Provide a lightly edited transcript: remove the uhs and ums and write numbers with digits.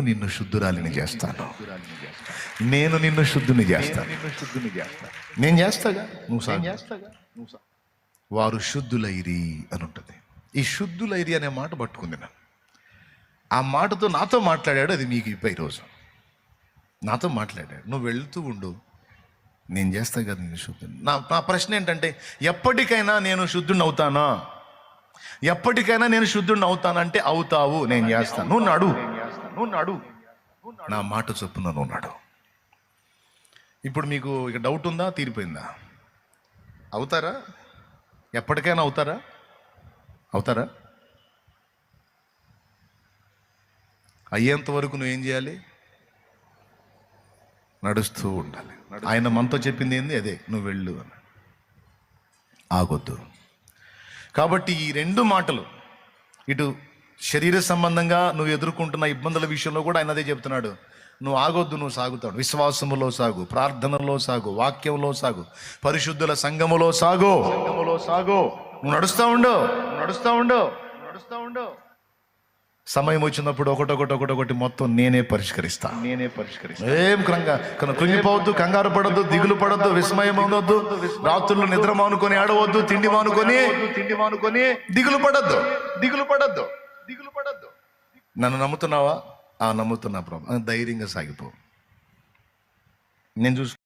నిన్ను శుద్ధురాలిని చేస్తాను, నేను నిన్ను శుద్ధుని చేస్తాను. నేను చేస్తాగా, నువ్వు చేస్తాగా. వారు శుద్ధులైరి అని ఉంటుంది. ఈ శుద్ధులైరి అనే మాట పట్టుకుంది నా. ఆ మాటతో నాతో మాట్లాడాడు. అది మీకు ఇవ్వ ఈరోజు నాతో మాట్లాడాడు. నువ్వు వెళ్తూ ఉండు, నేను చేస్తా కదా నేను శుద్ధుని. నా ప్రశ్న ఏంటంటే, ఎప్పటికైనా నేను శుద్ధుని అవుతానా? ఎప్పటికైనా నేను శుద్ధుని అవుతానంటే అవుతావు, నేను చేస్తాను. నువ్వు నడు, నా మాట చొప్పున నువ్వు నడు. ఇప్పుడు మీకు ఇక డౌట్ ఉందా? తీరిపోయిందా? అవుతారా? ఎప్పటికైనా అవుతారా? అయ్యేంత వరకు నువ్వేం చేయాలి? నడుస్తూ ఉండాలి. ఆయన మనతో చెప్పింది ఏంది? అదే, నువ్వు వెళ్ళు అని. ఆగొద్దు. కాబట్టి ఈ రెండు మాటలు, ఇటు శరీర సంబంధంగా నువ్వు ఎదుర్కొంటున్న ఇబ్బందుల విషయంలో కూడా ఆయన అదే చెప్తున్నాడు. నువ్వు ఆగొద్దు, నువ్వు సాగుతాడు. విశ్వాసములో సాగు, ప్రార్థనలో సాగు, వాక్యంలో సాగు, పరిశుద్ధుల సంఘములో సాగు. నువ్వు నడుస్తూ ఉండు. సమయం వచ్చినప్పుడు ఒకటొకటి మొత్తం నేనే పరిష్కరిస్తా. ఏం కృంగిపోవద్దు, కంగారు పడద్దు, దిగులు పడద్దు, విస్మయం అవద్దు, రాత్రులు నిద్ర మానుకొని ఆడవద్దు, తిండి మానుకొని దిగులు పడద్దు. నన్ను నమ్ముతున్నావా? నమ్ముతున్నా ప్రభు. ధైర్యంగా సాగిపో. నేను